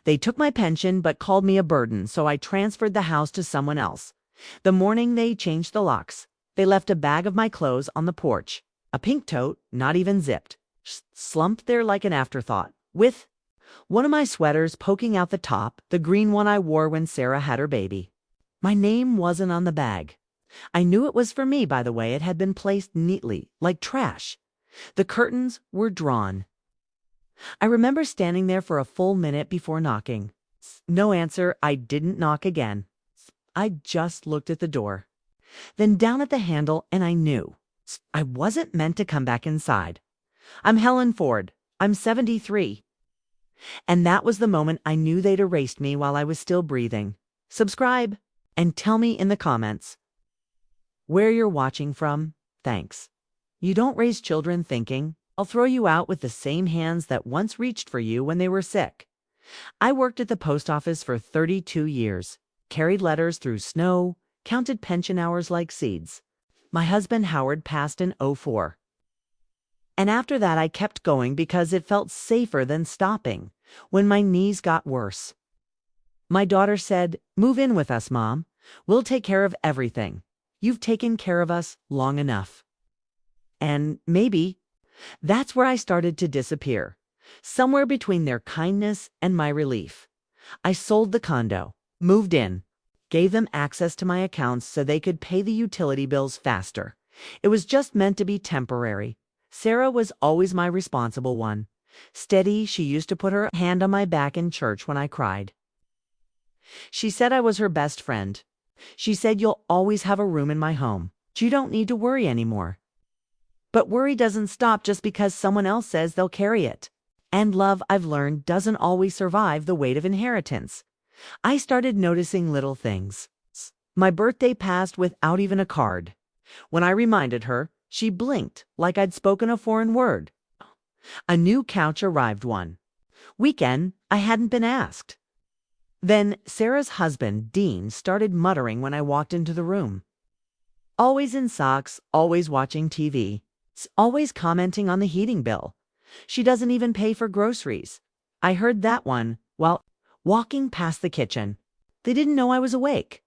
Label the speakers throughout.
Speaker 1: They took my pension but called me a burden, so I transferred the house to someone else. The morning they changed the locks, they left a bag of my clothes on the porch. A pink tote, not even zipped, slumped there like an afterthought, with one of my sweaters poking out the top, the green one I wore when Sarah had her baby. My name wasn't on the bag. I knew it was for me by the way it had been placed neatly, like trash. The curtains were drawn. I remember standing there for a full minute before knocking. No answer. I didn't knock again. I just looked at the door, then down at the handle, and I knew I wasn't meant to come back inside. I'm Helen Ford. I'm 73. And that was the moment I knew they'd erased me while I was still breathing. Subscribe and tell me in the comments where you're watching from. Thanks. You don't raise children thinking, I'll throw you out with the same hands that once reached for you when they were sick. I worked at the post office for 32 years, carried letters through snow, counted pension hours like seeds. My husband Howard passed in '04. And after that I kept going because it felt safer than stopping when my knees got worse. My daughter said, "Move in with us, Mom. We'll take care of everything. You've taken care of us long enough." And maybe that's where I started to disappear, somewhere between their kindness and my relief. I sold the condo, moved in, gave them access to my accounts so they could pay the utility bills faster. It was just meant to be temporary. Sarah was always my responsible one. Steady, she used to put her hand on my back in church when I cried. She said I was her best friend. She said, "You'll always have a room in my home. You don't need to worry anymore." But worry doesn't stop just because someone else says they'll carry it. And love, I've learned, doesn't always survive the weight of inheritance. I started noticing little things. My birthday passed without even a card. When I reminded her, she blinked like I'd spoken a foreign word. A new couch arrived one weekend. I hadn't been asked. Then Sarah's husband, Dean, started muttering when I walked into the room. Always in socks, always watching TV, always commenting on the heating bill. She doesn't even pay for groceries. I heard that one while walking past the kitchen. They didn't know I was awake.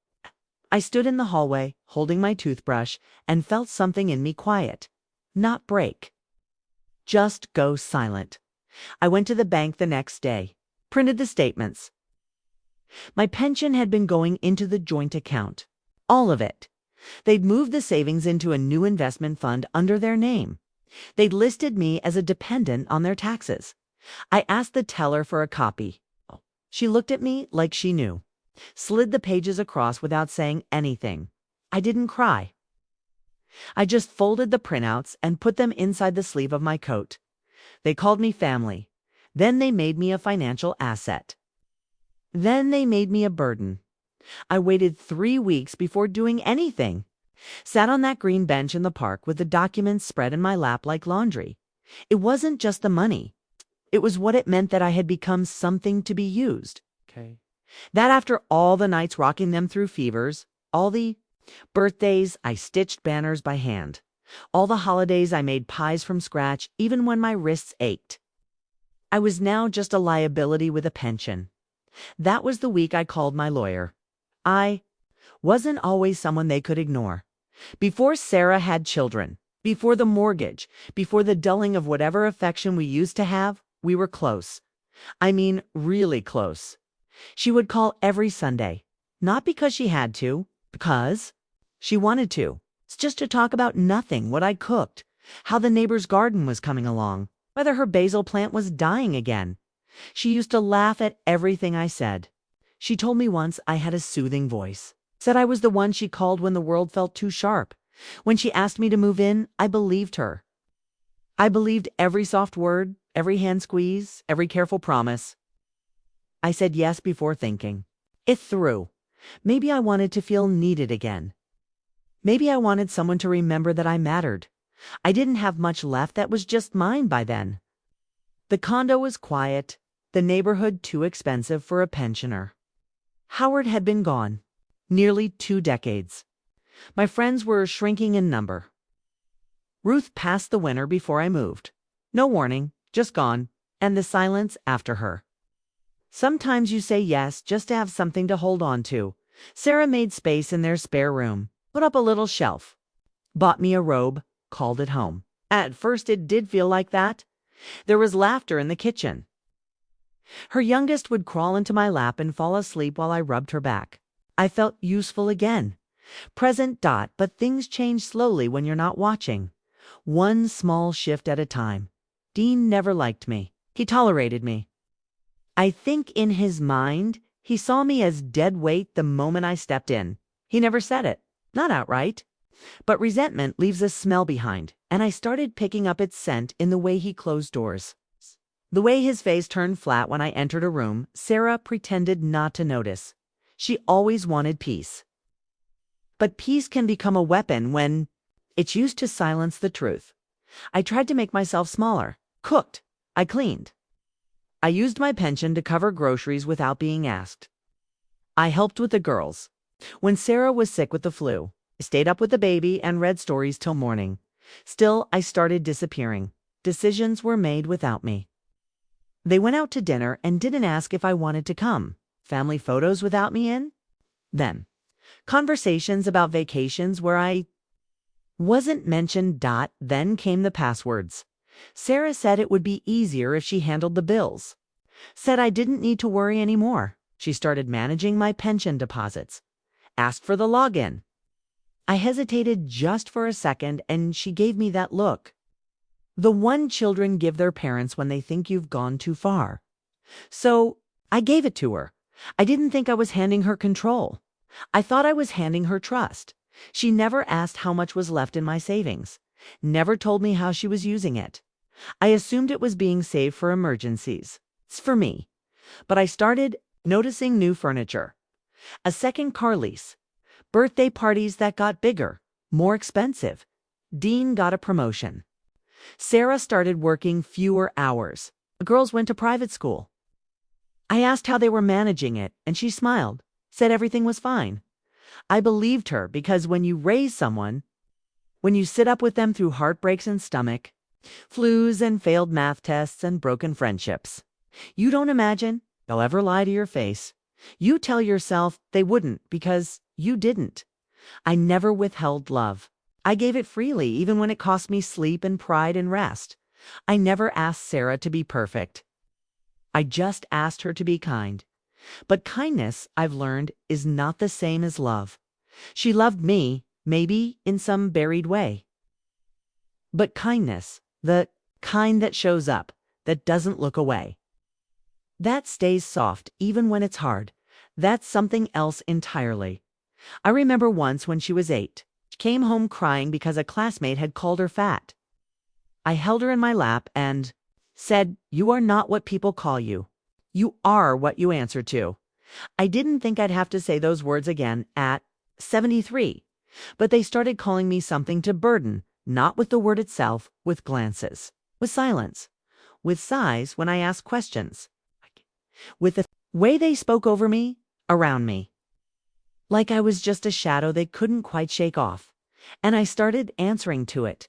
Speaker 1: I stood in the hallway, holding my toothbrush, and felt something in me quiet. Not break. Just go silent. I went to the bank the next day, printed the statements. My pension had been going into the joint account. All of it. They'd moved the savings into a new investment fund under their name. They'd listed me as a dependent on their taxes. I asked the teller for a copy. She looked at me like she knew, slid the pages across without saying anything. I didn't cry. I just folded the printouts and put them inside the sleeve of my coat. They called me family. Then they made me a financial asset. Then they made me a burden. I waited 3 weeks before doing anything. Sat on that green bench in the park with the documents spread in my lap like laundry. It wasn't just the money. It was what it meant that I had become something to be used. Okay. That after all the nights rocking them through fevers, all the birthdays I stitched banners by hand, all the holidays I made pies from scratch even when my wrists ached. I was now just a liability with a pension. That was the week I called my lawyer. I wasn't always someone they could ignore. Before Sarah had children, before the mortgage, before the dulling of whatever affection we used to have, we were close. I mean, really close. She would call every Sunday, not because she had to, because she wanted to. It's just to talk about nothing, what I cooked, how the neighbor's garden was coming along, whether her basil plant was dying again. She used to laugh at everything I said. She told me once I had a soothing voice, said I was the one she called when the world felt too sharp. When she asked me to move in, I believed her. I believed every soft word, every hand squeeze, every careful promise. I said yes before thinking it through. Maybe I wanted to feel needed again. Maybe I wanted someone to remember that I mattered. I didn't have much left that was just mine by then. The condo was quiet, the neighborhood too expensive for a pensioner. Howard had been gone, nearly 2 decades. My friends were shrinking in number. Ruth passed the winter before I moved. No warning, just gone, and the silence after her. Sometimes you say yes just to have something to hold on to. Sarah made space in their spare room, put up a little shelf, bought me a robe, called it home. At first it did feel like that. There was laughter in the kitchen. Her youngest would crawl into my lap and fall asleep while I rubbed her back. I felt useful again. Present. But things change slowly when you're not watching. One small shift at a time. Dean never liked me. He tolerated me. I think in his mind, he saw me as dead weight the moment I stepped in. He never said it, not outright. But resentment leaves a smell behind, and I started picking up its scent in the way he closed doors. The way his face turned flat when I entered a room, Sarah pretended not to notice. She always wanted peace. But peace can become a weapon when it's used to silence the truth. I tried to make myself smaller, cooked, I cleaned. I used my pension to cover groceries without being asked. I helped with the girls. When Sarah was sick with the flu, I stayed up with the baby and read stories till morning. Still, I started disappearing. Decisions were made without me. They went out to dinner and didn't ask if I wanted to come. Family photos without me in? Then, conversations about vacations where I wasn't mentioned. Then came the passwords. Sarah said it would be easier if she handled the bills. Said I didn't need to worry anymore. She started managing my pension deposits. Asked for the login. I hesitated just for a second and she gave me that look. The one children give their parents when they think you've gone too far. So I gave it to her. I didn't think I was handing her control. I thought I was handing her trust. She never asked how much was left in my savings. Never told me how she was using it. I assumed it was being saved for emergencies. It's for me. But I started noticing new furniture. A second car lease. Birthday parties that got bigger, more expensive. Dean got a promotion. Sarah started working fewer hours. The girls went to private school. I asked how they were managing it, and she smiled, said everything was fine. I believed her because when you raise someone, when you sit up with them through heartbreaks and stomach, flus and failed math tests and broken friendships, you don't imagine they'll ever lie to your face. You tell yourself they wouldn't because you didn't. I never withheld love. I gave it freely even when it cost me sleep and pride and rest. I never asked Sarah to be perfect. I just asked her to be kind. But kindness, I've learned, is not the same as love. She loved me, maybe in some buried way. But kindness, the kind that shows up, that doesn't look away, that stays soft even when it's hard, that's something else entirely. I remember once when she was 8, she came home crying because a classmate had called her fat. I held her in my lap and said, "You are not what people call you. You are what you answer to." I didn't think I'd have to say those words again at 73, but they started calling me something to burden, not with the word itself, with glances, with silence, with sighs when I asked questions, with the way they spoke over me, around me. Like I was just a shadow they couldn't quite shake off, and I started answering to it.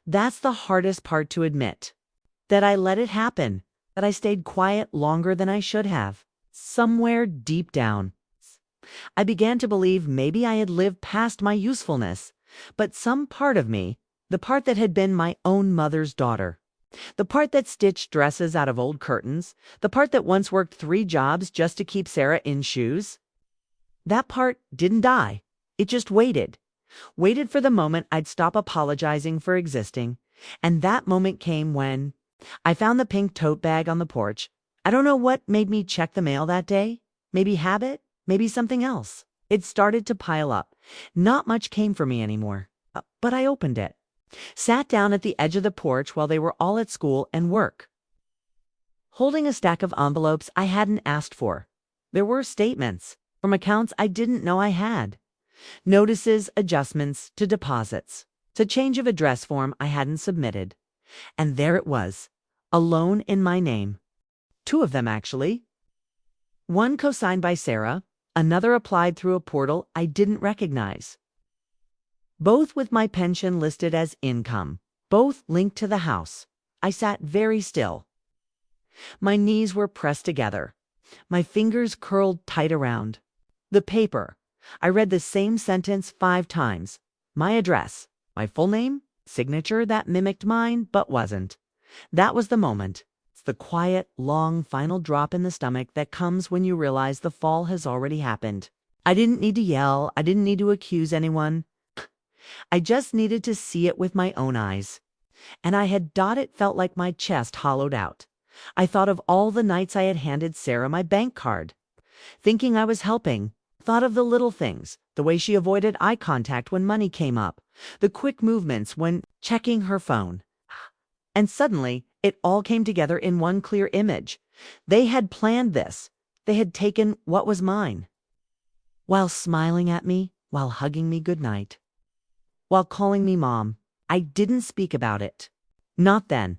Speaker 1: That's the hardest part to admit, that I let it happen, that I stayed quiet longer than I should have. Somewhere deep down, I began to believe maybe I had lived past my usefulness, but some part of me, the part that had been my own mother's daughter, the part that stitched dresses out of old curtains, the part that once worked 3 jobs just to keep Sarah in shoes, that part didn't die. It just waited for the moment I'd stop apologizing for existing. And that moment came when I found the pink tote bag on the porch. I don't know what made me check the mail that day. Maybe habit, maybe something else. It started to pile up. Not much came for me anymore. But I opened it. Sat down at the edge of the porch while they were all at school and work, holding a stack of envelopes I hadn't asked for. There were statements from accounts I didn't know I had, notices, adjustments to deposits, to change of address form I hadn't submitted. And there it was, a loan in my name. 2 of them, actually. One co-signed by Sarah, another applied through a portal I didn't recognize. Both with my pension listed as income, both linked to the house. I sat very still. My knees were pressed together. My fingers curled tight around the paper. I read the same sentence 5 times. My address, my full name, signature that mimicked mine but wasn't. That was the moment. It's the quiet, long, final drop in the stomach that comes when you realize the fall has already happened. I didn't need to yell. I didn't need to accuse anyone. I just needed to see it with my own eyes. And it felt like my chest hollowed out. I thought of all the nights I had handed Sarah my bank card, thinking I was helping. Thought of the little things, the way she avoided eye contact when money came up, the quick movements when checking her phone. And suddenly, it all came together in one clear image. They had planned this. They had taken what was mine. While smiling at me, while hugging me goodnight, while calling me mom, I didn't speak about it. Not then.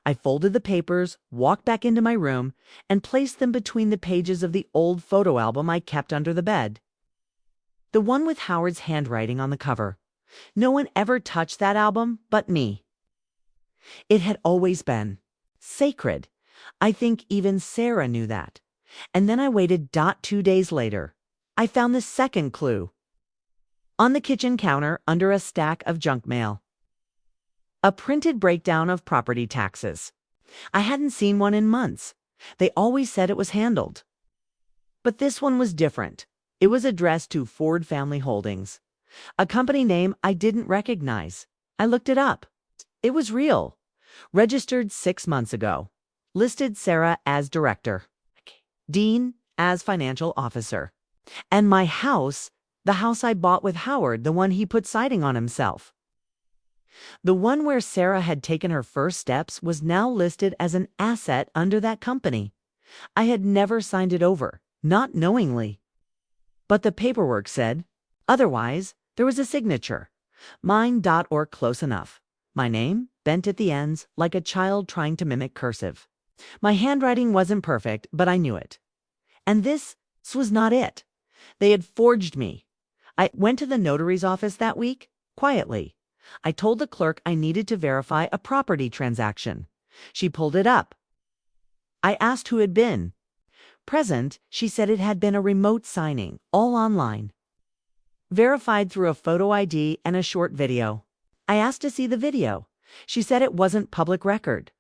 Speaker 1: I folded the papers, walked back into my room, and placed them between the pages of the old photo album I kept under the bed. The one with Howard's handwriting on the cover. No one ever touched that album but me. It had always been sacred. I think even Sarah knew that. And then I waited. 2 days later, I found the second clue. On the kitchen counter under a stack of junk mail. A printed breakdown of property taxes. I hadn't seen one in months. They always said it was handled. But this one was different. It was addressed to Ford Family Holdings, a company name I didn't recognize. I looked it up. It was real. Registered 6 months ago. Listed Sarah as director. Dean as financial officer. And my house, the house I bought with Howard, the one he put siding on himself. The one where Sarah had taken her first steps was now listed as an asset under that company. I had never signed it over, not knowingly. But the paperwork said otherwise. There was a signature. Mine. Or close enough. My name, bent at the ends, like a child trying to mimic cursive. My handwriting wasn't perfect, but I knew it. And this was not it. They had forged me. I went to the notary's office that week, quietly. I told the clerk I needed to verify a property transaction. She pulled it up. I asked who had been present. She said it had been a remote signing, all online. Verified through a photo ID and a short video. I asked to see the video. She said it wasn't public record.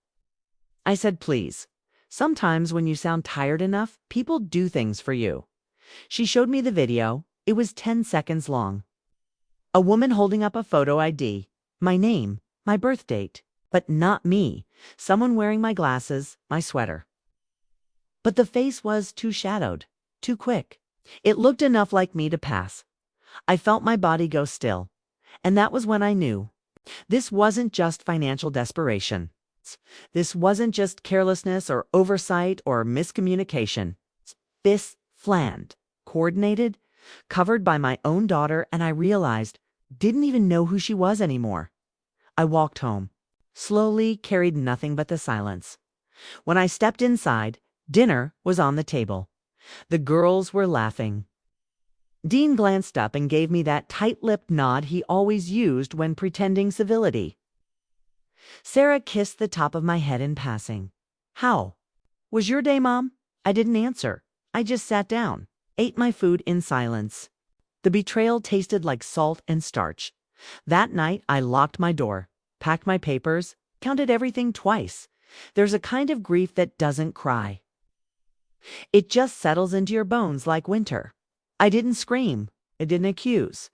Speaker 1: I said, please. Sometimes when you sound tired enough, people do things for you. She showed me the video. It was 10 seconds long. A woman holding up a photo ID, my name, my birth date, but not me, someone wearing my glasses, my sweater. But the face was too shadowed, too quick. It looked enough like me to pass. I felt my body go still, and that was when I knew. This wasn't just financial desperation. This wasn't just carelessness or oversight or miscommunication. This planned, coordinated, covered by my own daughter, and I realized didn't even know who she was anymore. I walked home, slowly, carried nothing but the silence. When I stepped inside, dinner was on the table. The girls were laughing. Dean glanced up and gave me that tight-lipped nod he always used when pretending civility. Sarah kissed the top of my head in passing. How was your day, Mom? I didn't answer. I just sat down, ate my food in silence. The betrayal tasted like salt and starch. That night, I locked my door, packed my papers, counted everything twice. There's a kind of grief that doesn't cry. It just settles into your bones like winter. I didn't scream. I didn't accuse.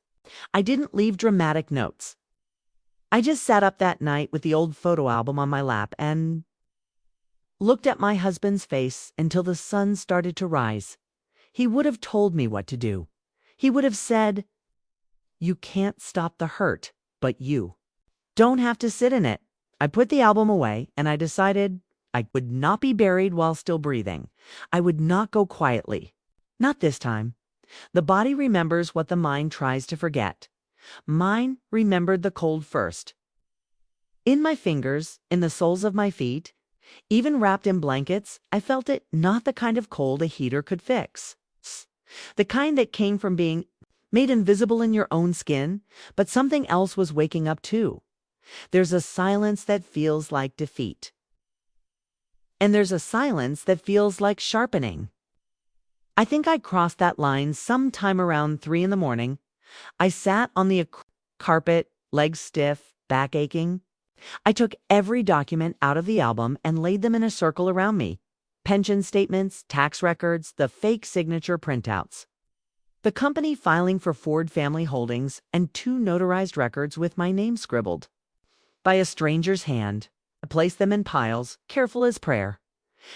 Speaker 1: I didn't leave dramatic notes. I just sat up that night with the old photo album on my lap and looked at my husband's face until the sun started to rise. He would have told me what to do. He would have said, you can't stop the hurt, but you don't have to sit in it. I put the album away and I decided I would not be buried while still breathing. I would not go quietly. Not this time. The body remembers what the mind tries to forget. Mine remembered the cold first. In my fingers, in the soles of my feet, even wrapped in blankets, I felt it, not the kind of cold a heater could fix. The kind that came from being made invisible in your own skin, but something else was waking up too. There's a silence that feels like defeat. And there's a silence that feels like sharpening. I think I crossed that line sometime around 3 in the morning. I sat on the carpet, legs stiff, back aching. I took every document out of the album and laid them in a circle around me. Pension statements, tax records, the fake signature printouts. The company filing for Ford Family Holdings, and 2 notarized records with my name scribbled. By a stranger's hand, I placed them in piles, careful as prayer.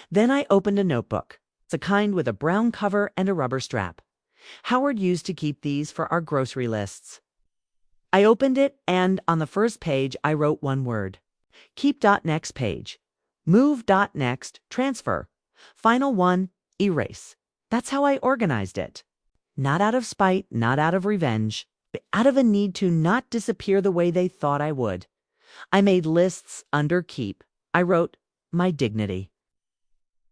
Speaker 1: Then I opened a notebook. It's a kind with a brown cover and a rubber strap. Howard used to keep these for our grocery lists. I opened it, and on the first page I wrote one word. Keep.next page. Move.next transfer. Final one, erase. That's how I organized it. Not out of spite, not out of revenge, but out of a need to not disappear the way they thought I would. I made lists under keep. I wrote, my dignity.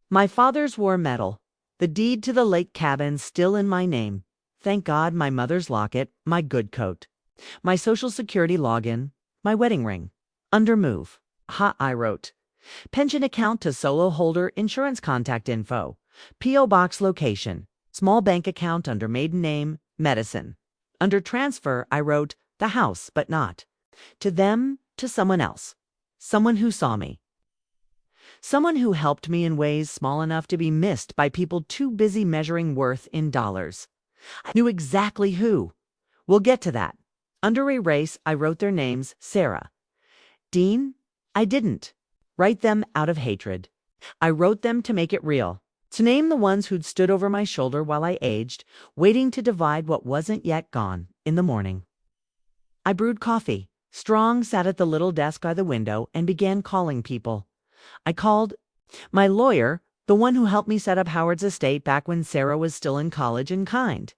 Speaker 1: My father's war medal. The deed to the lake cabin still in my name. Thank God, my mother's locket, my good coat. My Social Security login, my wedding ring. Under move. I wrote. Pension account to solo holder, insurance contact info. P.O. box location. Small bank account under maiden name, medicine. Under transfer, I wrote the house, but not. To them, to someone else. Someone who saw me. Someone who helped me in ways small enough to be missed by people too busy measuring worth in dollars. I knew exactly who. We'll get to that. Under erase, I wrote their names, Sarah. Dean? I didn't. Write them out of hatred. I wrote them to make it real. To name the ones who'd stood over my shoulder while I aged, waiting to divide what wasn't yet gone in the morning. I brewed coffee. Strong sat at the little desk by the window and began calling people. I called my lawyer, the one who helped me set up Howard's estate back when Sarah was still in college, and kind.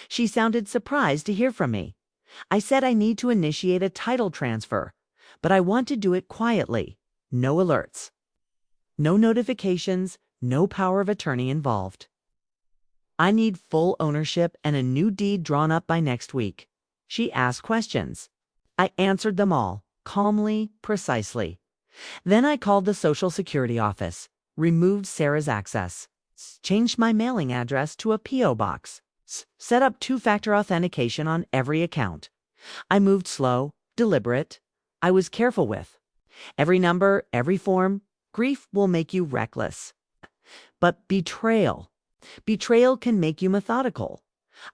Speaker 1: She sounded surprised to hear from me. I said I need to initiate a title transfer, but I want to do it quietly. No alerts. No notifications, no power of attorney involved. I need full ownership and a new deed drawn up by next week. She asked questions. I answered them all, calmly, precisely. Then I called the Social Security office, removed Sarah's access, changed my mailing address to a P.O. box, set up 2-factor authentication on every account. I moved slow, deliberate. I was careful with. Every number, every form. Grief will make you reckless. But betrayal can make you methodical.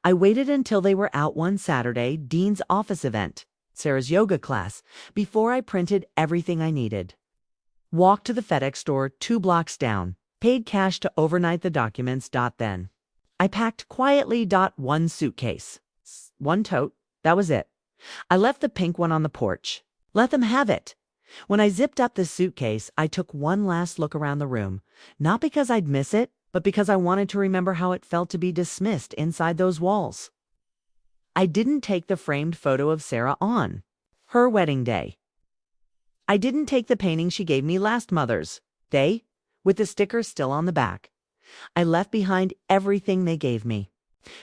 Speaker 1: I waited until they were out one Saturday, Dean's office event, Sarah's yoga class, before I printed everything I needed. Walked to the FedEx store 2 blocks down, paid cash to overnight the documents. Then I packed quietly. 1 suitcase, 1 tote, that was it. I left the pink one on the porch. Let them have it. When I zipped up the suitcase, I took one last look around the room, not because I'd miss it, but because I wanted to remember how it felt to be dismissed inside those walls. I didn't take the framed photo of Sarah on her wedding day. I didn't take the painting she gave me last Mother's Day, with the sticker still on the back. I left behind everything they gave me,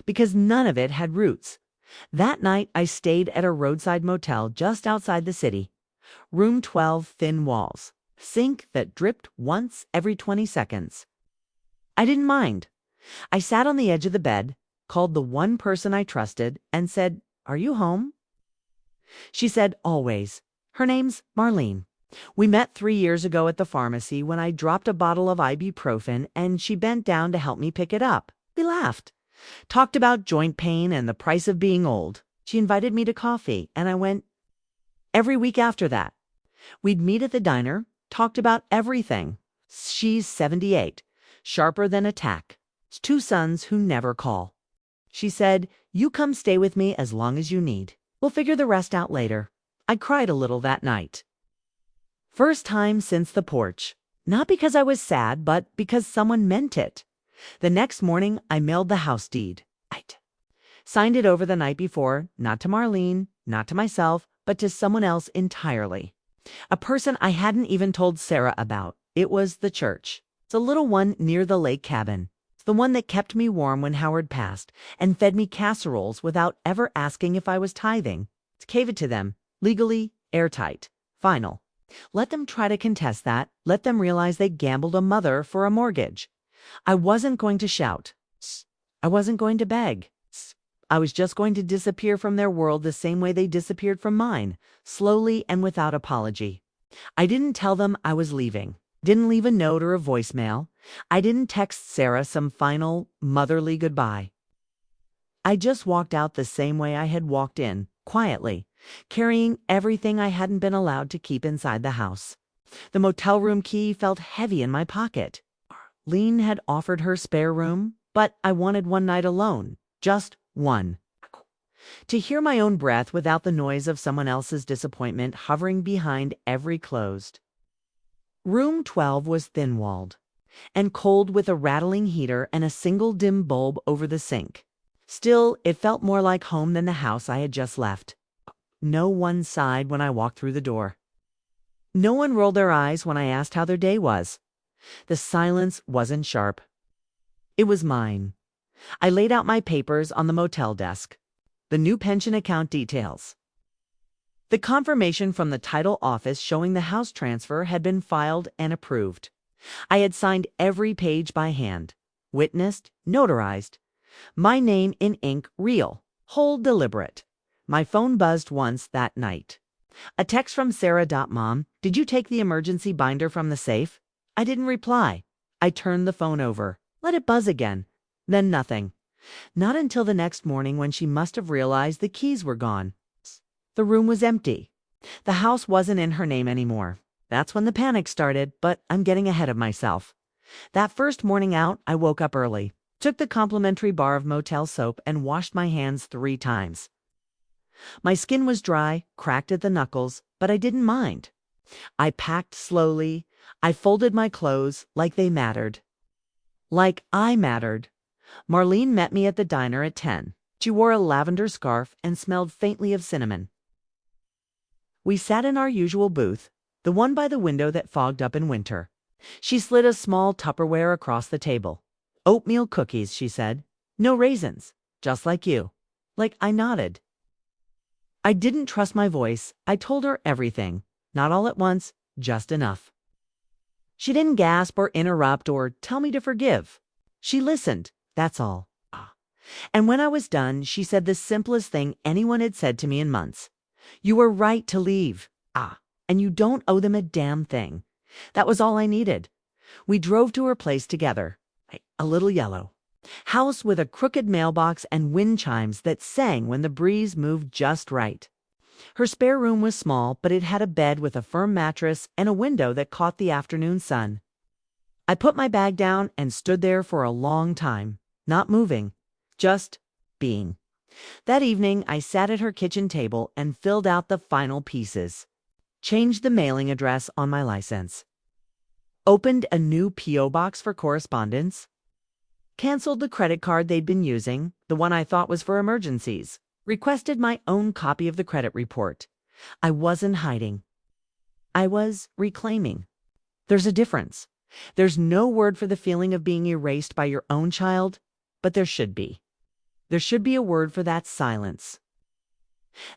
Speaker 1: because none of it had roots. That night, I stayed at a roadside motel just outside the city. Room 12, thin walls, sink that dripped once every 20 seconds. I didn't mind. I sat on the edge of the bed, called the one person I trusted, and said, "Are you home?" She said, "Always." Her name's Marlene. We met 3 years ago at the pharmacy when I dropped a bottle of ibuprofen, and she bent down to help me pick it up. We laughed, talked about joint pain and the price of being old. She invited me to coffee, and I went every week after that. We'd meet at the diner, talked about everything. She's 78, sharper than a tack. 2 sons who never call. She said, "You come stay with me as long as you need. We'll figure the rest out later." I cried a little that night. First time since the porch. Not because I was sad, but because someone meant it. The next morning, I mailed the house deed. Signed it over the night before, not to Marlene, not to myself, but to someone else entirely. A person I hadn't even told Sarah about. It was the church. It's a little one near the lake cabin. It's the one that kept me warm when Howard passed and fed me casseroles without ever asking if I was tithing. Gave it to them, legally, airtight, final. Let them try to contest that. Let them realize they gambled a mother for a mortgage. I wasn't going to shout. I wasn't going to beg. I was just going to disappear from their world the same way they disappeared from mine, slowly and without apology. I didn't tell them I was leaving. Didn't leave a note or a voicemail. I didn't text Sarah some final, motherly goodbye. I just walked out the same way I had walked in, quietly, carrying everything I hadn't been allowed to keep inside the house. The motel room key felt heavy in my pocket. Lean had offered her spare room, but I wanted one night alone, just one. To hear my own breath without the noise of someone else's disappointment hovering behind every closed. Room 12 was thin-walled and cold with a rattling heater and a single dim bulb over the sink. Still, it felt more like home than the house I had just left. No one sighed when I walked through the door. No one rolled their eyes when I asked how their day was. The silence wasn't sharp. It was mine. I laid out my papers on the motel desk. The new pension account details. The confirmation from the title office showing the house transfer had been filed and approved. I had signed every page by hand, witnessed, notarized. My name in ink real, whole deliberate. My phone buzzed once that night. A text from Sarah. Mom, did you take the emergency binder from the safe? I didn't reply. I turned the phone over, let it buzz again. Then nothing. Not until the next morning when she must have realized the keys were gone. The room was empty. The house wasn't in her name anymore. That's when the panic started, but I'm getting ahead of myself. That first morning out, I woke up early, took the complimentary bar of motel soap, and washed my hands 3 times. My skin was dry, cracked at the knuckles, but I didn't mind. I packed slowly. I folded my clothes like they mattered. Like I mattered. Marlene met me at the diner at 10. She wore a lavender scarf and smelled faintly of cinnamon. We sat in our usual booth, the one by the window that fogged up in winter. She slid a small Tupperware across the table. Oatmeal cookies, she said. No raisins, just like you. Like I nodded. I didn't trust my voice. I told her everything. Not all at once, just enough. She didn't gasp or interrupt or tell me to forgive. She listened, that's all. And when I was done, she said the simplest thing anyone had said to me in months. You were right to leave. And you don't owe them a damn thing. That was all I needed. We drove to her place together. A little yellow house with a crooked mailbox and wind chimes that sang when the breeze moved just right. Her spare room was small, but it had a bed with a firm mattress and a window that caught the afternoon sun. I put my bag down and stood there for a long time, not moving, just being. That evening, I sat at her kitchen table and filled out the final pieces. Changed the mailing address on my license. Opened a new P.O. box for correspondence. Canceled the credit card they'd been using, the one I thought was for emergencies. Requested my own copy of the credit report. I wasn't hiding. I was reclaiming. There's a difference. There's no word for the feeling of being erased by your own child, but there should be. There should be a word for that silence.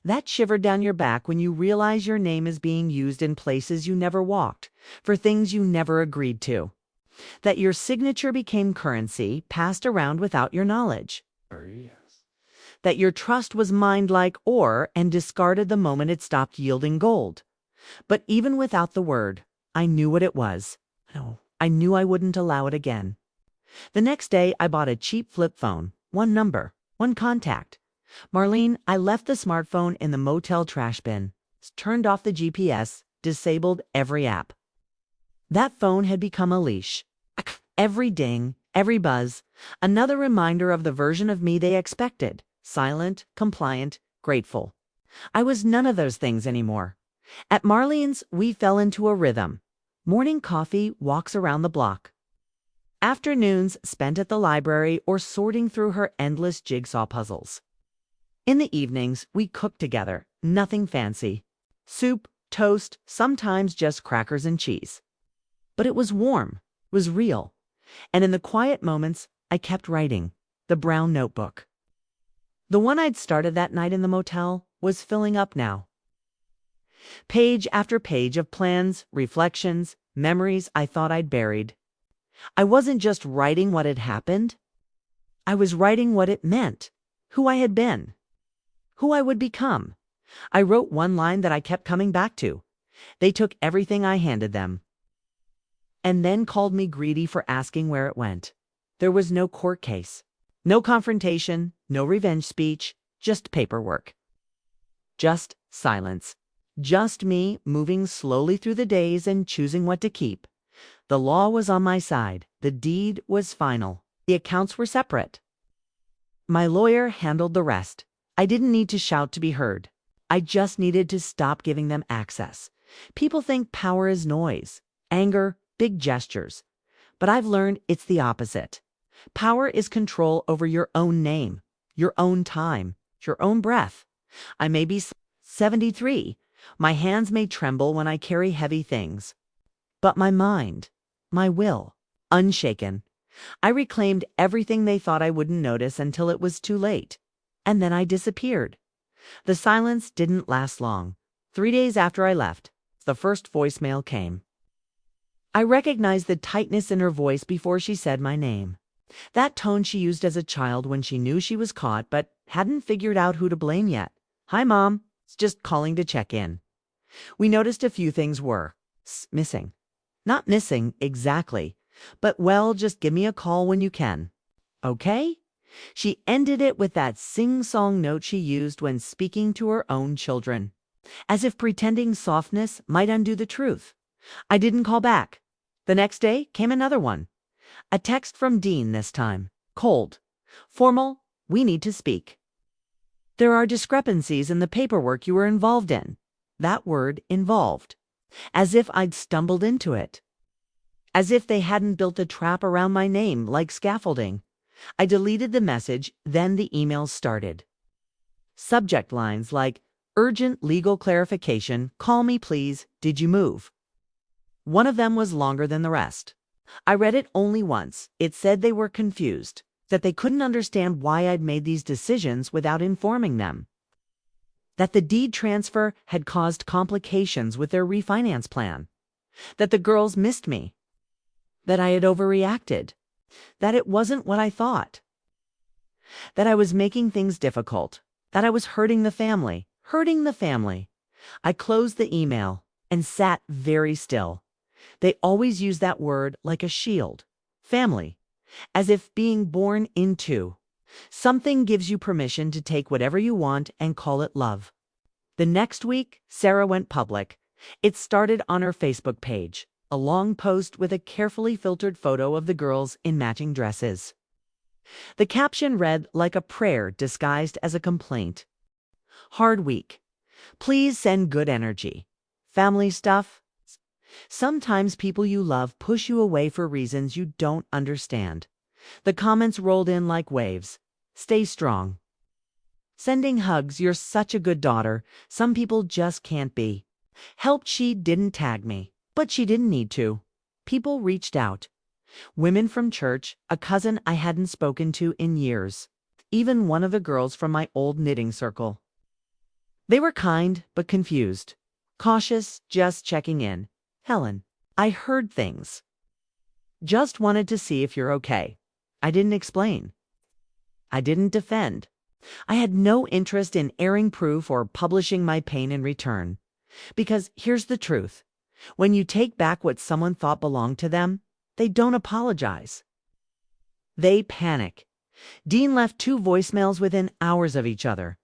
Speaker 1: That shiver down your back when you realize your name is being used in places you never walked, for things you never agreed to. That your signature became currency passed around without your knowledge. That your trust was mined like ore and discarded the moment it stopped yielding gold. But even without the word, I knew what it was. No, I knew I wouldn't allow it again. The next day, I bought a cheap flip phone, one number, one contact. Marlene, I left the smartphone in the motel trash bin, turned off the GPS, disabled every app. That phone had become a leash. Every ding, every buzz, another reminder of the version of me they expected. Silent, compliant, grateful. I was none of those things anymore. At Marlene's, we fell into a rhythm. Morning coffee, walks around the block. Afternoons spent at the library or sorting through her endless jigsaw puzzles. In the evenings, we cooked together, nothing fancy. Soup, toast, sometimes just crackers and cheese. But it was warm, was real. And in the quiet moments, I kept writing, the brown notebook. The one I'd started that night in the motel was filling up now. Page after page of plans, reflections, memories I thought I'd buried. I wasn't just writing what had happened. I was writing what it meant, who I had been, who I would become. I wrote one line that I kept coming back to. They took everything I handed them, and then called me greedy for asking where it went. There was no court case, no confrontation, no revenge speech, just paperwork. Just silence. Just me moving slowly through the days and choosing what to keep. The law was on my side. The deed was final. The accounts were separate. My lawyer handled the rest. I didn't need to shout to be heard. I just needed to stop giving them access. People think power is noise, anger, big gestures. But I've learned it's the opposite. Power is control over your own name, your own time, your own breath. I may be 73. My hands may tremble when I carry heavy things. But my mind, my will, unshaken. I reclaimed everything they thought I wouldn't notice until it was too late. And then I disappeared. The silence didn't last long. 3 days after I left, the first voicemail came. I recognized the tightness in her voice before she said my name. That tone she used as a child when she knew she was caught but hadn't figured out who to blame yet. "Hi, Mom. It's just calling to check in." We noticed a few things were missing. Not missing exactly, but well, just give me a call when you can. Okay? She ended it with that sing-song note she used when speaking to her own children, as if pretending softness might undo the truth. I didn't call back. The next day came another one. A text from Dean this time. Cold. Formal. "We need to speak. There are discrepancies in the paperwork you were involved in." That word, involved. As if I'd stumbled into it. As if they hadn't built a trap around my name like scaffolding. I deleted the message, then the emails started. Subject lines like, "Urgent legal clarification, call me please, did you move?" One of them was longer than the rest. I read it only once. It said they were confused, that they couldn't understand why I'd made these decisions without informing them. That the deed transfer had caused complications with their refinance plan. That the girls missed me. That I had overreacted. That it wasn't what I thought. That I was making things difficult. That I was hurting the family. Hurting the family. I closed the email and sat very still. They always use that word like a shield. Family. As if being born into something gives you permission to take whatever you want and call it love. The next week, Sarah went public. It started on her Facebook page, a long post with a carefully filtered photo of the girls in matching dresses. The caption read like a prayer disguised as a complaint. "Hard week. Please send good energy. Family stuff. Sometimes people you love push you away for reasons you don't understand." The comments rolled in like waves. "Stay strong. Sending hugs, you're such a good daughter. Some people just can't be. Helped she didn't tag me, but she didn't need to." People reached out. Women from church, a cousin I hadn't spoken to in years, even one of the girls from my old knitting circle. They were kind but confused. Cautious, just checking in. "Helen, I heard things. Just wanted to see if you're okay." I didn't explain. I didn't defend. I had no interest in airing proof or publishing my pain in return. Because here's the truth. When you take back what someone thought belonged to them, they don't apologize. They panic. Dean left 2 voicemails within hours of each other.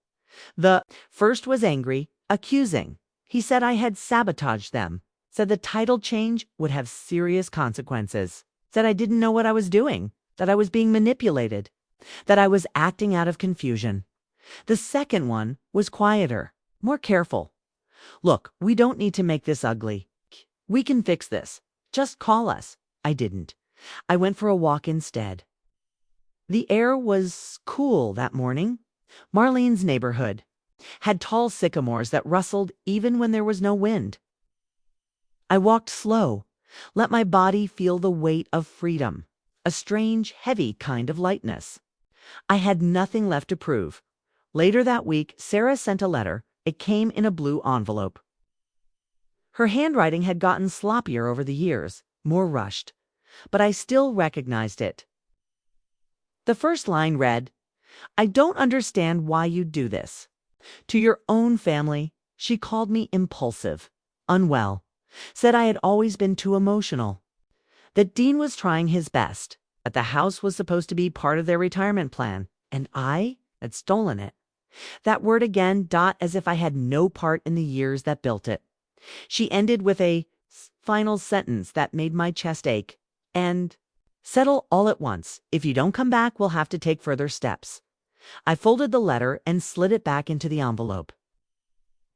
Speaker 1: The first was angry, accusing. He said I had sabotaged them. Said the title change would have serious consequences. Said I didn't know what I was doing. That I was being manipulated. That I was acting out of confusion. The second one was quieter, more careful. "Look, we don't need to make this ugly. We can fix this. Just call us." I didn't. I went for a walk instead. The air was cool that morning. Marlene's neighborhood had tall sycamores that rustled even when there was no wind. I walked slow, let my body feel the weight of freedom, a strange, heavy kind of lightness. I had nothing left to prove. Later that week, Sarah sent a letter. It came in a blue envelope. Her handwriting had gotten sloppier over the years, more rushed, but I still recognized it. The first line read, "I don't understand why you do this." To your own family, she called me impulsive, unwell, said I had always been too emotional, that Dean was trying his best, that the house was supposed to be part of their retirement plan, and I had stolen it. That word again, as if I had no part in the years that built it. She ended with a final sentence that made my chest ache. And settle all at once. If you don't come back, we'll have to take further steps. I folded the letter and slid it back into the envelope.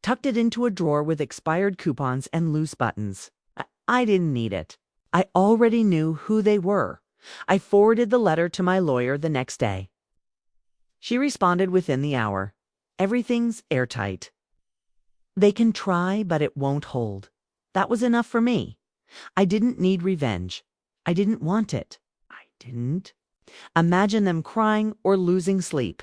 Speaker 1: Tucked it into a drawer with expired coupons and loose buttons. I didn't need it. I already knew who they were. I forwarded the letter to my lawyer the next day. She responded within the hour. Everything's airtight. They can try, but it won't hold. That was enough for me. I didn't need revenge. I didn't want it. I didn't imagine them crying or losing sleep.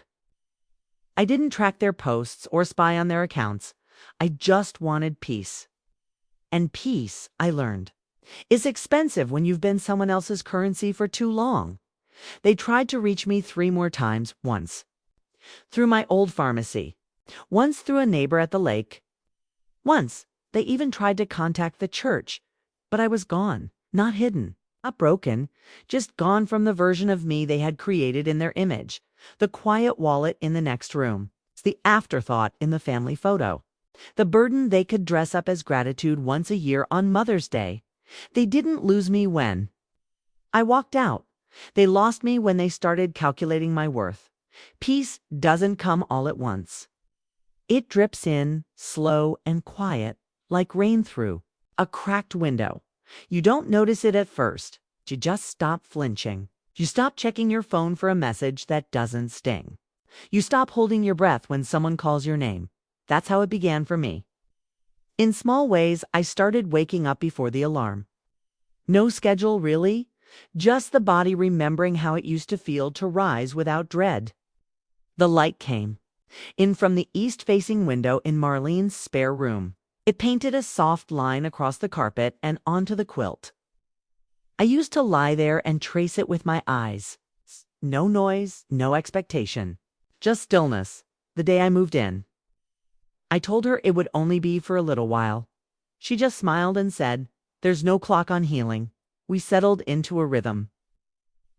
Speaker 1: I didn't track their posts or spy on their accounts. I just wanted peace. And peace, I learned, is expensive when you've been someone else's currency for too long. They tried to reach me 3 more times, once through my old pharmacy, once through a neighbor at the lake. Once, they even tried to contact the church, but I was gone, not hidden, not broken, just gone from the version of me they had created in their image, the quiet wallet in the next room, the afterthought in the family photo, the burden they could dress up as gratitude once a year on Mother's Day. They didn't lose me when I walked out. They lost me when they started calculating my worth. Peace doesn't come all at once. It drips in, slow and quiet, like rain through a cracked window. You don't notice it at first. You just stop flinching. You stop checking your phone for a message that doesn't sting. You stop holding your breath when someone calls your name. That's how it began for me. In small ways, I started waking up before the alarm. No schedule, really. Just the body remembering how it used to feel to rise without dread. The light came in from the east-facing window in Marlene's spare room. It painted a soft line across the carpet and onto the quilt. I used to lie there and trace it with my eyes. No noise, no expectation. Just stillness. The day I moved in. I told her it would only be for a little while. She just smiled and said, "There's no clock on healing." We settled into a rhythm.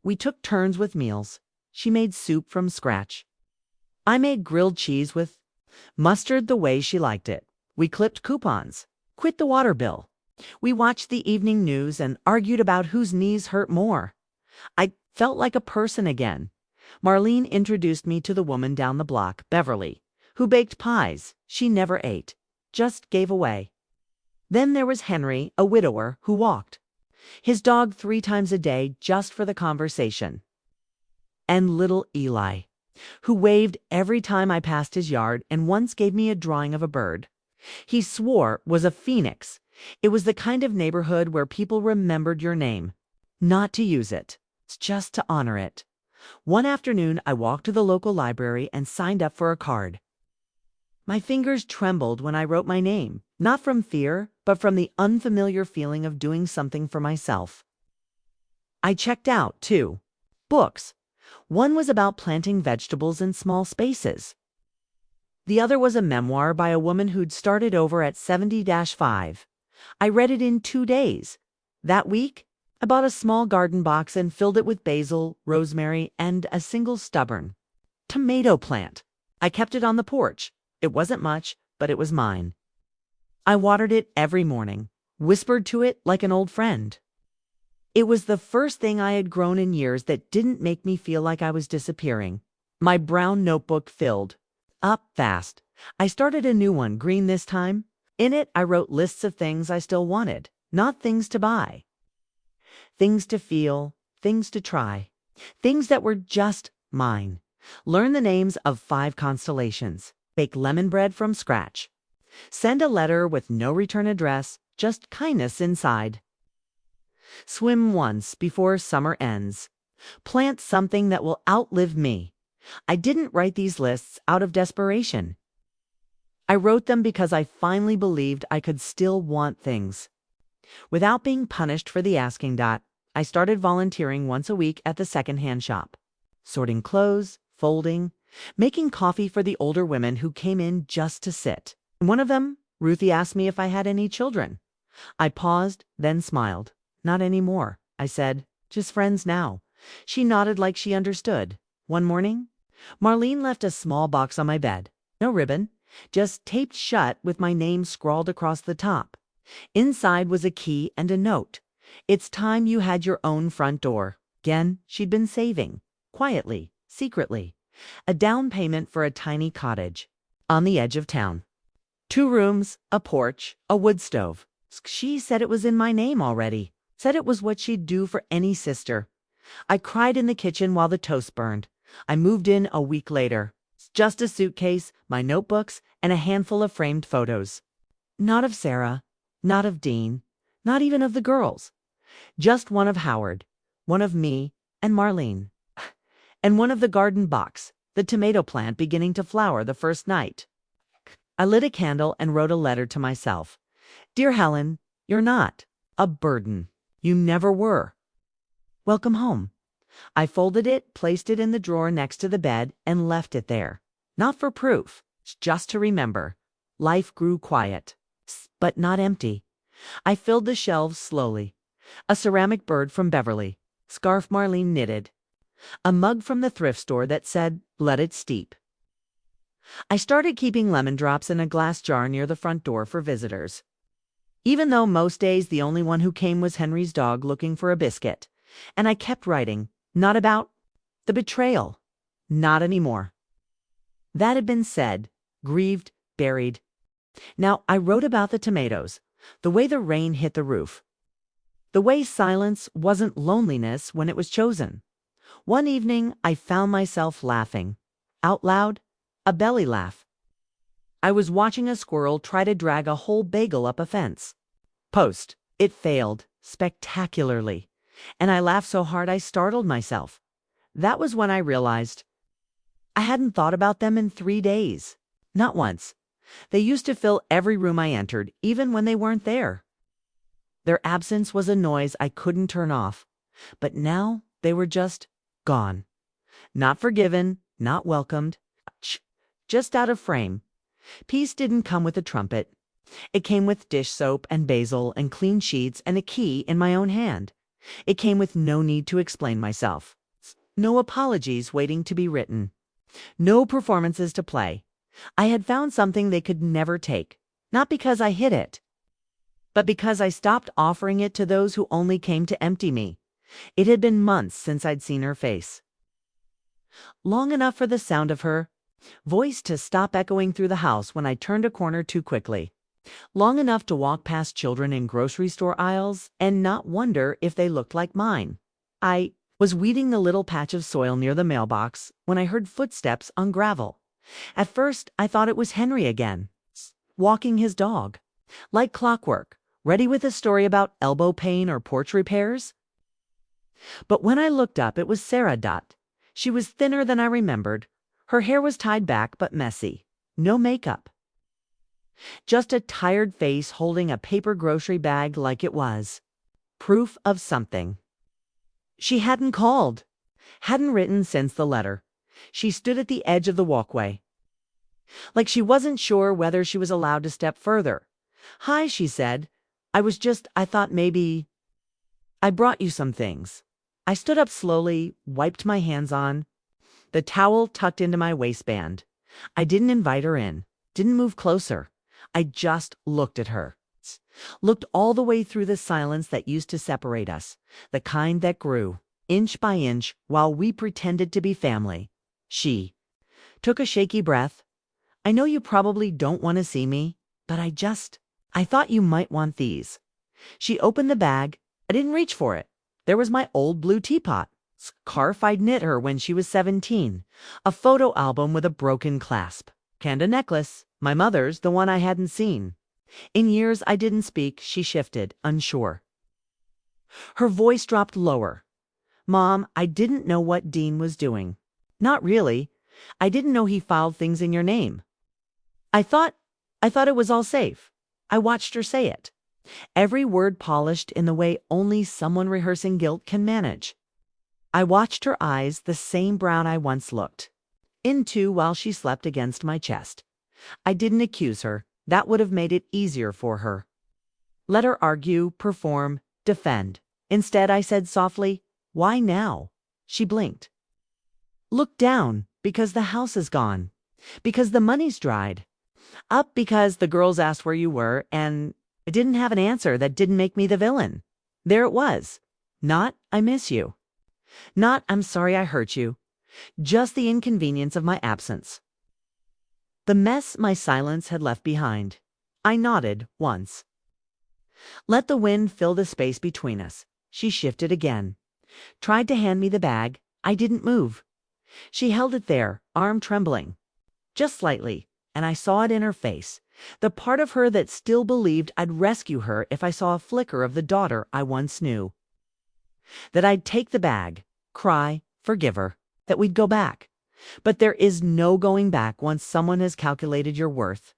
Speaker 1: We took turns with meals. She made soup from scratch. I made grilled cheese with mustard the way she liked it. We clipped coupons, quit the water bill. We watched the evening news and argued about whose knees hurt more. I felt like a person again. Marlene introduced me to the woman down the block, Beverly, who baked pies she never ate, just gave away. Then there was Henry, a widower, who walked his dog 3 times a day just for the conversation. And little Eli, who waved every time I passed his yard and once gave me a drawing of a bird he swore was a phoenix. It was the kind of neighborhood where people remembered your name, not to use it, just to honor it. One afternoon, I walked to the local library and signed up for a card. My fingers trembled when I wrote my name, not from fear, but from the unfamiliar feeling of doing something for myself. I checked out 2 books. One was about planting vegetables in small spaces. The other was a memoir by a woman who'd started over at 70-5. I read it in 2 days. That week, I bought a small garden box and filled it with basil, rosemary, and a single stubborn tomato plant. I kept it on the porch. It wasn't much, but it was mine. I watered it every morning, whispered to it like an old friend. It was the first thing I had grown in years that didn't make me feel like I was disappearing. My brown notebook filled up fast. I started a new one, green this time. In it, I wrote lists of things I still wanted, not things to buy. Things to feel, things to try, things that were just mine. Learn the names of 5 constellations. Bake lemon bread from scratch. Send a letter with no return address, just kindness inside. Swim once before summer ends. Plant something that will outlive me. I didn't write these lists out of desperation. I wrote them because I finally believed I could still want things. Without being punished for the asking, I started volunteering once a week at the secondhand shop. sorting clothes, folding, making coffee for the older women who came in just to sit. One of them, Ruthie, asked me if I had any children. I paused, then smiled. Not anymore, I said. Just friends now. She nodded like she understood. One morning, Marlene left a small box on my bed. No ribbon, just taped shut with my name scrawled across the top. Inside was a key and a note. It's time you had your own front door. Again, she'd been saving. Quietly, secretly. A down payment for a tiny cottage. On the edge of town. 2 rooms, a porch, a wood stove. She said it was in my name already. Said it was what she'd do for any sister. I cried in the kitchen while the toast burned. I moved in a week later. Just a suitcase, my notebooks, and a handful of framed photos. Not of Sarah, not of Dean, not even of the girls. Just one of Howard, one of me and Marlene. And one of the garden box, the tomato plant beginning to flower the first night. I lit a candle and wrote a letter to myself. Dear Helen, you're not a burden. You never were. Welcome home. I folded it, placed it in the drawer next to the bed, and left it there. Not for proof, just to remember. Life grew quiet, but not empty. I filled the shelves slowly. A ceramic bird from Beverly, scarf Marlene knitted. A mug from the thrift store that said, let it steep. I started keeping lemon drops in a glass jar near the front door for visitors. Even though most days the only one who came was Henry's dog looking for a biscuit. And I kept writing, not about the betrayal. Not anymore. That had been said, grieved, buried. Now I wrote about the tomatoes, the way the rain hit the roof. The way silence wasn't loneliness when it was chosen. One evening I found myself laughing. Out loud, a belly laugh. I was watching a squirrel try to drag a whole bagel up a fence. Post. It failed, spectacularly. And I laughed so hard I startled myself. That was when I realized I hadn't thought about them in 3 days. Not once. They used to fill every room I entered, even when they weren't there. Their absence was a noise I couldn't turn off. But now they were just gone. Not forgiven, not welcomed. Just out of frame. Peace didn't come with a trumpet. It came with dish soap and basil and clean sheets and a key in my own hand. It came with no need to explain myself. No apologies waiting to be written. No performances to play. I had found something they could never take. Not because I hid it, but because I stopped offering it to those who only came to empty me. It had been months since I'd seen her face. Long enough for the sound of her voice to stop echoing through the house when I turned a corner too quickly. Long enough to walk past children in grocery store aisles and not wonder if they looked like mine. I was weeding the little patch of soil near the mailbox when I heard footsteps on gravel. At first, I thought it was Henry again, walking his dog. Like clockwork, ready with a story about elbow pain or porch repairs. But when I looked up, it was Sarah. She was thinner than I remembered. Her hair was tied back but messy. No makeup. Just a tired face holding a paper grocery bag like it was. Proof of something. She hadn't called. Hadn't written since the letter. She stood at the edge of the walkway. Like she wasn't sure whether she was allowed to step further. Hi, she said. I thought maybe. I brought you some things. I stood up slowly, wiped my hands on. The towel tucked into my waistband. I didn't invite her in. Didn't move closer. I just looked at her. Looked all the way through the silence that used to separate us. The kind that grew, inch by inch, while we pretended to be family. She took a shaky breath. I know you probably don't want to see me, but I thought you might want these. She opened the bag. I didn't reach for it. There was my old blue teapot. Scarf I'd knit her when she was 17. A photo album with a broken clasp. And a necklace. My mother's, the one I hadn't seen. In years I didn't speak, she shifted, unsure. Her voice dropped lower. Mom, I didn't know what Dean was doing. Not really. I didn't know he filed things in your name. I thought it was all safe. I watched her say it. Every word polished in the way only someone rehearsing guilt can manage. I watched her eyes, the same brown I once looked into while she slept against my chest. I didn't accuse her. That would have made it easier for her. Let her argue, perform, defend. Instead, I said softly, "Why now?" She blinked. "Look down, because the house is gone. Because the money's dried. Up, because the girls asked where you were, and I didn't have an answer that didn't make me the villain. There it was. Not, 'I miss you.' Not, 'I'm sorry I hurt you.' Just the inconvenience of my absence." The mess my silence had left behind. I nodded once. Let the wind fill the space between us. She shifted again. Tried to hand me the bag. I didn't move. She held it there, arm trembling. Just slightly, and I saw it in her face. The part of her that still believed I'd rescue her if I saw a flicker of the daughter I once knew. That I'd take the bag, cry, forgive her, that we'd go back. But there is no going back once someone has calculated your worth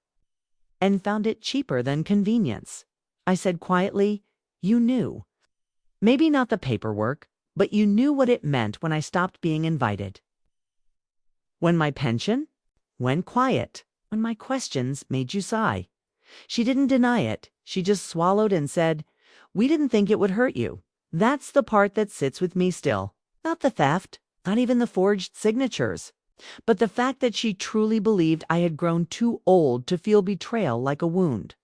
Speaker 1: and found it cheaper than convenience. I said quietly, "You knew. Maybe not the paperwork, but you knew what it meant when I stopped being invited. When my pension went quiet, when my questions made you sigh." She didn't deny it. She just swallowed and said, "We didn't think it would hurt you." That's the part that sits with me still. Not the theft, not even the forged signatures, but the fact that she truly believed I had grown too old to feel betrayal like a wound.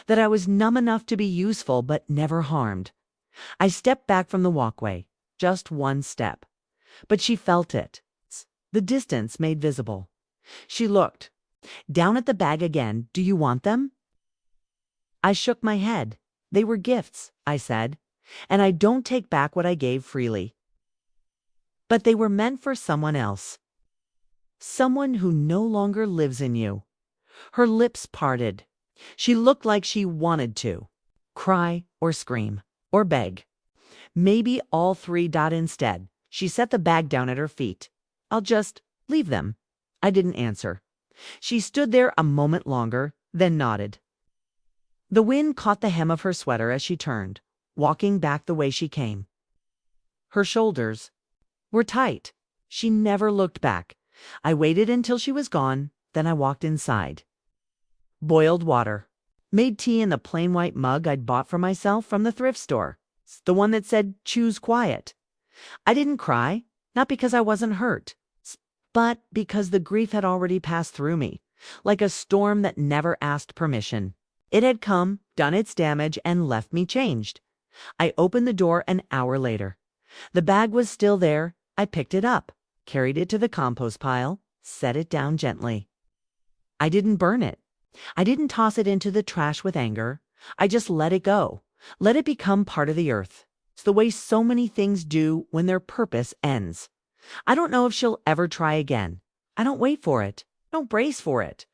Speaker 1: That I was numb enough to be useful but never harmed. I stepped back from the walkway, just one step. But she felt it. The distance made visible. She looked. Down at the bag again. "Do you want them?" I shook my head. "They were gifts," I said, "and I don't take back what I gave freely. But they were meant for someone else. Someone who no longer lives in you." Her lips parted. She looked like she wanted to cry or scream or beg. Maybe all three. Instead, she set the bag down at her feet. "I'll just leave them." I didn't answer. She stood there a moment longer, then nodded. The wind caught the hem of her sweater as she turned, walking back the way she came. Her shoulders were tight. She never looked back. I waited until she was gone, then I walked inside. Boiled water. Made tea in the plain white mug I'd bought for myself from the thrift store. The one that said, "Choose quiet." I didn't cry, not because I wasn't hurt, but because the grief had already passed through me, like a storm that never asked permission. It had come, done its damage, and left me changed. I opened the door an hour later. The bag was still there. I picked it up, carried it to the compost pile, set it down gently. I didn't burn it. I didn't toss it into the trash with anger. I just let it go. Let it become part of the earth. It's the way so many things do when their purpose ends. I don't know if she'll ever try again. I don't wait for it. I don't brace for it.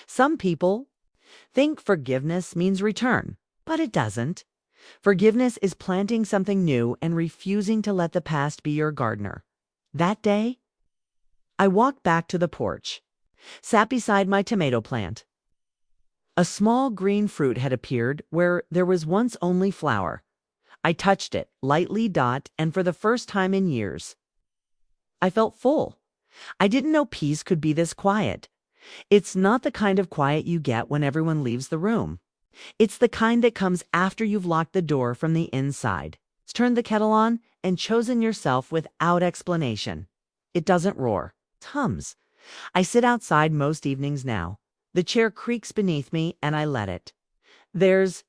Speaker 1: Some people think forgiveness means return, but it doesn't. Forgiveness is planting something new and refusing to let the past be your gardener. That day, I walked back to the porch, sat beside my tomato plant. A small green fruit had appeared where there was once only flower. I touched it, lightly, and for the first time in years, I felt full. I didn't know peace could be this quiet. It's not the kind of quiet you get when everyone leaves the room. It's the kind that comes after you've locked the door from the inside, turned the kettle on, and chosen yourself without explanation. It doesn't roar. It hums. I sit outside most evenings now. The chair creaks beneath me, and I let it. There's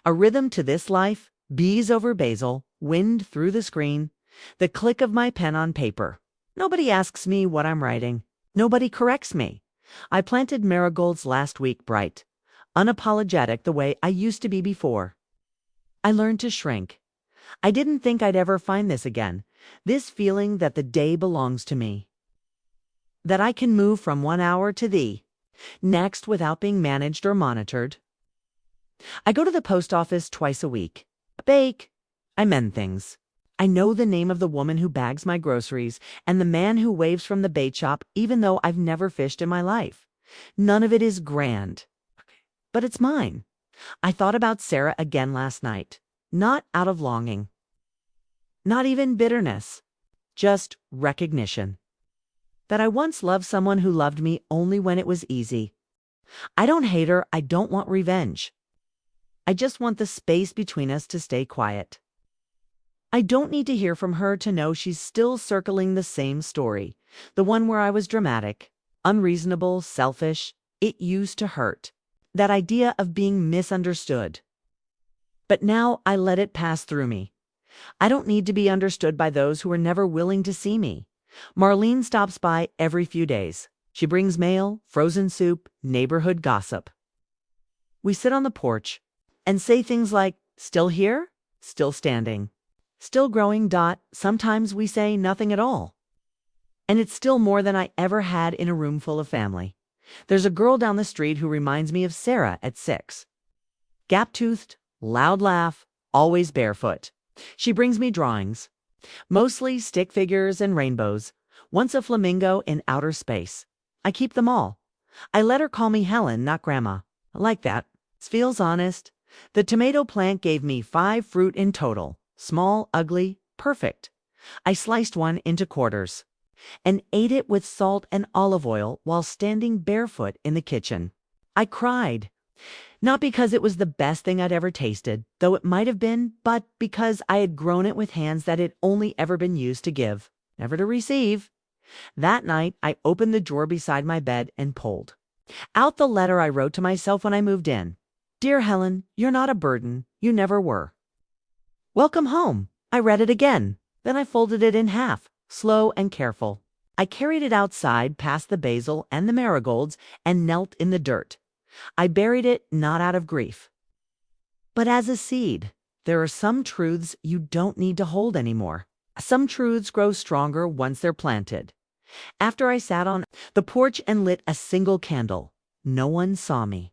Speaker 1: a rhythm to this life. Bees over basil, wind through the screen, the click of my pen on paper. Nobody asks me what I'm writing. Nobody corrects me. I planted marigolds last week bright, unapologetic the way I used to be before. I learned to shrink. I didn't think I'd ever find this again, this feeling that the day belongs to me. That I can move from one hour to the next without being managed or monitored. I go to the post office twice a week. I bake. I mend things. I know the name of the woman who bags my groceries and the man who waves from the bait shop, even though I've never fished in my life. None of it is grand, but it's mine. I thought about Sarah again last night, not out of longing, not even bitterness, just recognition. That I once loved someone who loved me only when it was easy. I don't hate her, I don't want revenge. I just want the space between us to stay quiet. I don't need to hear from her to know she's still circling the same story, the one where I was dramatic, unreasonable, selfish. It used to hurt. That idea of being misunderstood. But now I let it pass through me. I don't need to be understood by those who are never willing to see me. Marlene stops by every few days. She brings mail, frozen soup, neighborhood gossip. We sit on the porch and say things like, still here? Still standing. Still growing. Sometimes we say nothing at all. And it's still more than I ever had in a room full of family. There's a girl down the street who reminds me of Sarah at 6. Gap-toothed, loud laugh, always barefoot. She brings me drawings. Mostly stick figures and rainbows. Once a flamingo in outer space. I keep them all. I let her call me Helen, not Grandma. I like that. It feels honest. The tomato plant gave me 5 fruit in total. Small, ugly, perfect. I sliced one into quarters and ate it with salt and olive oil while standing barefoot in the kitchen. I cried. Not because it was the best thing I'd ever tasted, though it might have been, but because I had grown it with hands that had only ever been used to give, never to receive. That night, I opened the drawer beside my bed and pulled out the letter I wrote to myself when I moved in. Dear Helen, you're not a burden. You never were. Welcome home. I read it again. Then I folded it in half, slow and careful. I carried it outside past the basil and the marigolds and knelt in the dirt. I buried it not out of grief, but as a seed. There are some truths you don't need to hold anymore. Some truths grow stronger once they're planted. After I sat on the porch and lit a single candle, no one saw me.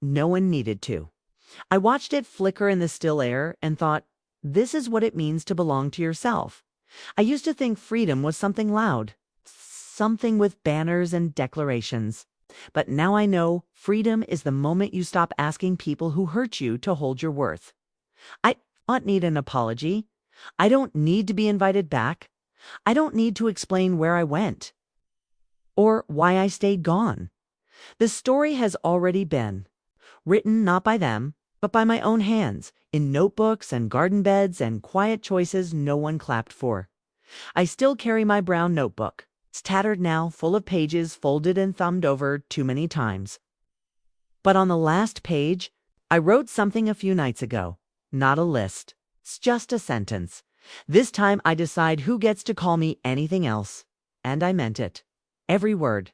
Speaker 1: No one needed to. I watched it flicker in the still air and thought, this is what it means to belong to yourself. I used to think freedom was something loud, something with banners and declarations. But now I know freedom is the moment you stop asking people who hurt you to hold your worth. I don't need an apology. I don't need to be invited back. I don't need to explain where I went or why I stayed gone. The story has already been written, not by them, but by my own hands, in notebooks and garden beds and quiet choices no one clapped for. I still carry my brown notebook. It's tattered now, full of pages folded and thumbed over too many times. But on the last page, I wrote something a few nights ago. Not a list. It's just a sentence. This time I decide who gets to call me anything else. And I meant it. Every word.